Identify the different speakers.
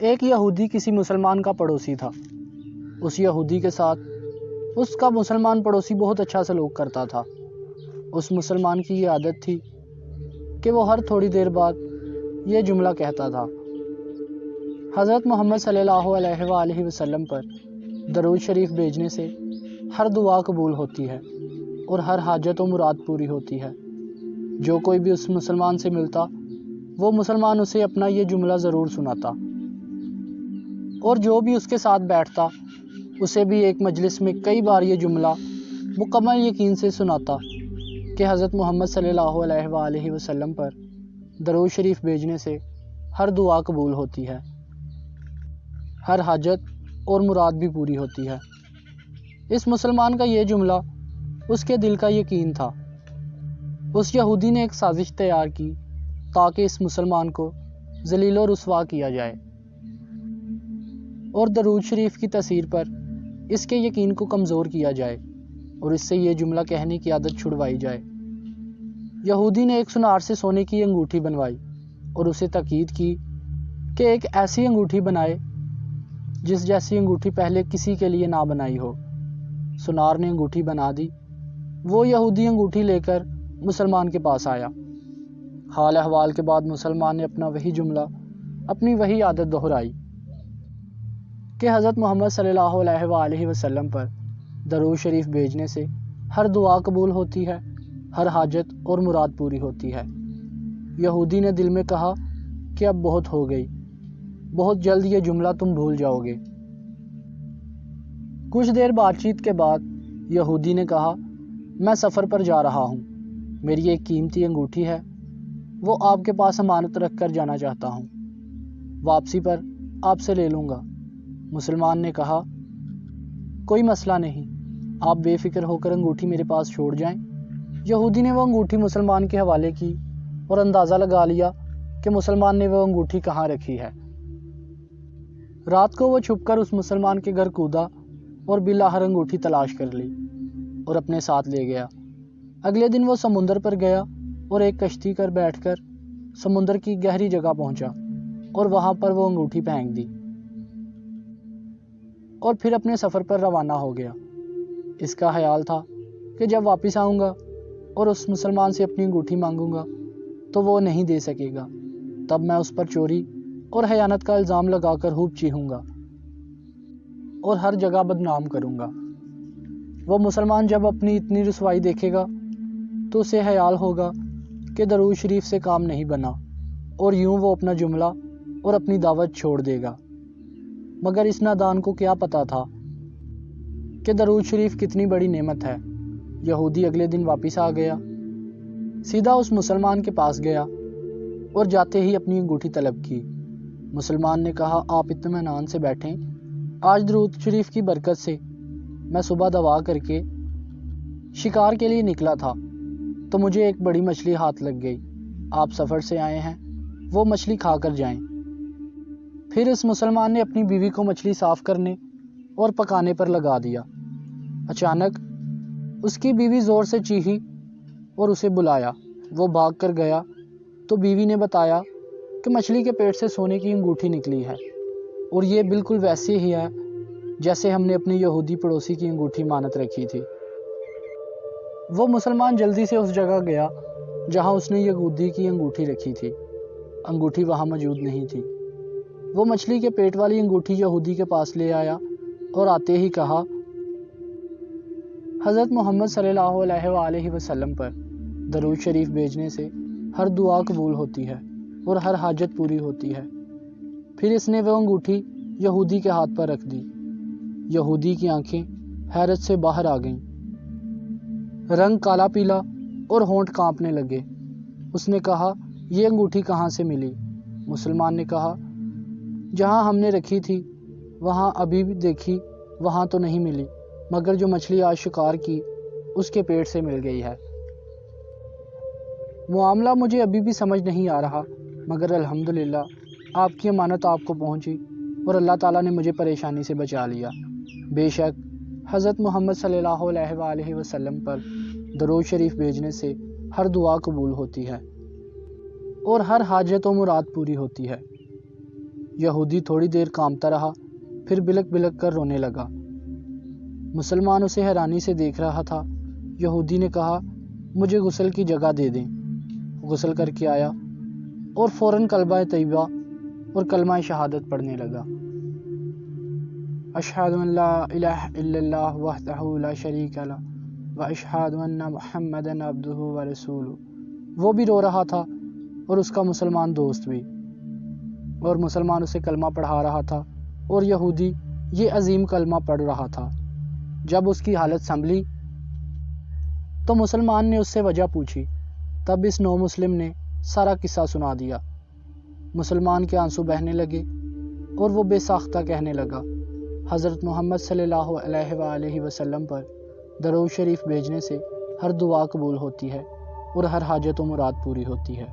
Speaker 1: ایک یہودی کسی مسلمان کا پڑوسی تھا۔ اس یہودی کے ساتھ اس کا مسلمان پڑوسی بہت اچھا سلوک کرتا تھا۔ اس مسلمان کی یہ عادت تھی کہ وہ ہر تھوڑی دیر بعد یہ جملہ کہتا تھا: حضرت محمد صلی اللہ علیہ وآلہ وسلم پر درود شریف بھیجنے سے ہر دعا قبول ہوتی ہے اور ہر حاجت و مراد پوری ہوتی ہے۔ جو کوئی بھی اس مسلمان سے ملتا وہ مسلمان اسے اپنا یہ جملہ ضرور سناتا، اور جو بھی اس کے ساتھ بیٹھتا اسے بھی ایک مجلس میں کئی بار یہ جملہ مکمل یقین سے سناتا کہ حضرت محمد صلی اللہ علیہ وآلہ وسلم پر درود شریف بھیجنے سے ہر دعا قبول ہوتی ہے، ہر حاجت اور مراد بھی پوری ہوتی ہے۔ اس مسلمان کا یہ جملہ اس کے دل کا یقین تھا۔ اس یہودی نے ایک سازش تیار کی تاکہ اس مسلمان کو ذلیل و رسوا کیا جائے اور درود شریف کی تاثیر پر اس کے یقین کو کمزور کیا جائے اور اس سے یہ جملہ کہنے کی عادت چھڑوائی جائے۔ یہودی نے ایک سنار سے سونے کی انگوٹھی بنوائی اور اسے تاکید کی کہ ایک ایسی انگوٹھی بنائے جس جیسی انگوٹھی پہلے کسی کے لیے نہ بنائی ہو۔ سنار نے انگوٹھی بنا دی۔ وہ یہودی انگوٹھی لے کر مسلمان کے پاس آیا۔ حال احوال کے بعد مسلمان نے اپنا وہی جملہ، اپنی وہی عادت دہرائی کہ حضرت محمد صلی اللہ علیہ وآلہ وسلم پر درود شریف بھیجنے سے ہر دعا قبول ہوتی ہے، ہر حاجت اور مراد پوری ہوتی ہے۔ یہودی نے دل میں کہا کہ اب بہت ہو گئی، بہت جلد یہ جملہ تم بھول جاؤ گے۔ کچھ دیر بات چیت کے بعد یہودی نے کہا: میں سفر پر جا رہا ہوں، میری ایک قیمتی انگوٹھی ہے، وہ آپ کے پاس امانت رکھ کر جانا چاہتا ہوں، واپسی پر آپ سے لے لوں گا۔ مسلمان نے کہا: کوئی مسئلہ نہیں، آپ بے فکر ہو کر انگوٹھی میرے پاس چھوڑ جائیں۔ یہودی نے وہ انگوٹھی مسلمان کے حوالے کی اور اندازہ لگا لیا کہ مسلمان نے وہ انگوٹھی کہاں رکھی ہے۔ رات کو وہ چھپ کر اس مسلمان کے گھر کودا اور بالآخر انگوٹھی تلاش کر لی اور اپنے ساتھ لے گیا۔ اگلے دن وہ سمندر پر گیا اور ایک کشتی پر بیٹھ کر سمندر کی گہری جگہ پہنچا اور وہاں پر وہ انگوٹھی پھینک دی اور پھر اپنے سفر پر روانہ ہو گیا۔ اس کا خیال تھا کہ جب واپس آؤں گا اور اس مسلمان سے اپنی انگوٹھی مانگوں گا تو وہ نہیں دے سکے گا، تب میں اس پر چوری اور خیانت کا الزام لگا کر خوب چیخوں گا اور ہر جگہ بدنام کروں گا۔ وہ مسلمان جب اپنی اتنی رسوائی دیکھے گا تو اسے خیال ہوگا کہ درود شریف سے کام نہیں بنا، اور یوں وہ اپنا جملہ اور اپنی دعوت چھوڑ دے گا۔ مگر اس نادان کو کیا پتا تھا کہ درود شریف کتنی بڑی نعمت ہے۔ یہودی اگلے دن واپس آ گیا، سیدھا اس مسلمان کے پاس گیا اور جاتے ہی اپنی انگوٹھی طلب کی۔ مسلمان نے کہا: آپ اطمینان سے بیٹھیں، آج درود شریف کی برکت سے میں صبح دوا کر کے شکار کے لیے نکلا تھا تو مجھے ایک بڑی مچھلی ہاتھ لگ گئی۔ آپ سفر سے آئے ہیں، وہ مچھلی کھا کر جائیں۔ پھر اس مسلمان نے اپنی بیوی کو مچھلی صاف کرنے اور پکانے پر لگا دیا۔ اچانک اس کی بیوی زور سے چیخی اور اسے بلایا۔ وہ بھاگ کر گیا تو بیوی نے بتایا کہ مچھلی کے پیٹ سے سونے کی انگوٹھی نکلی ہے، اور یہ بالکل ویسے ہی ہے جیسے ہم نے اپنے یہودی پڑوسی کی انگوٹھی مانت رکھی تھی۔ وہ مسلمان جلدی سے اس جگہ گیا جہاں اس نے یہودی کی انگوٹھی رکھی تھی۔ انگوٹھی وہاں موجود نہیں تھی۔ وہ مچھلی کے پیٹ والی انگوٹھی یہودی کے پاس لے آیا اور آتے ہی کہا: حضرت محمد صلی اللہ علیہ وآلہ وسلم پر درود شریف بھیجنے سے ہر دعا قبول ہوتی ہے اور ہر حاجت پوری ہوتی ہے۔ پھر اس نے وہ انگوٹھی یہودی کے ہاتھ پر رکھ دی۔ یہودی کی آنکھیں حیرت سے باہر آ گئیں، رنگ کالا پیلا اور ہونٹ کانپنے لگے۔ اس نے کہا: یہ انگوٹھی کہاں سے ملی؟ مسلمان نے کہا: جہاں ہم نے رکھی تھی وہاں ابھی بھی دیکھی، وہاں تو نہیں ملی، مگر جو مچھلی آج شکار کی اس کے پیٹ سے مل گئی ہے۔ معاملہ مجھے ابھی بھی سمجھ نہیں آ رہا، مگر الحمدللہ آپ کی امانت آپ کو پہنچی اور اللہ تعالیٰ نے مجھے پریشانی سے بچا لیا۔ بے شک حضرت محمد صلی اللہ علیہ وآلہ وسلم پر درود شریف بھیجنے سے ہر دعا قبول ہوتی ہے اور ہر حاجت و مراد پوری ہوتی ہے۔ یہودی تھوڑی دیر کانپتا رہا، پھر بلک بلک کر رونے لگا۔ مسلمان اسے حیرانی سے دیکھ رہا تھا۔ یہودی نے کہا، مجھے غسل کی جگہ دے دیں۔ غسل کر کے آیا اور فوراً کلمہ طیبہ اور کلمہ شہادت پڑھنے لگا۔ اشہد ان لا الہ الا اللہ وحدہ لا شریک لہ واشہد ان محمدا عبدہ ورسولہ۔ وہ بھی رو رہا تھا اور اس کا مسلمان دوست بھی، اور مسلمان اسے کلمہ پڑھا رہا تھا اور یہودی یہ عظیم کلمہ پڑھ رہا تھا۔ جب اس کی حالت سنبھلی تو مسلمان نے اس سے وجہ پوچھی۔ تب اس نو مسلم نے سارا قصہ سنا دیا۔ مسلمان کے آنسو بہنے لگے اور وہ بے ساختہ کہنے لگا، حضرت محمد صلی اللہ علیہ وآلہ وسلم پر درود شریف بھیجنے سے ہر دعا قبول ہوتی ہے اور ہر حاجت و مراد پوری ہوتی ہے۔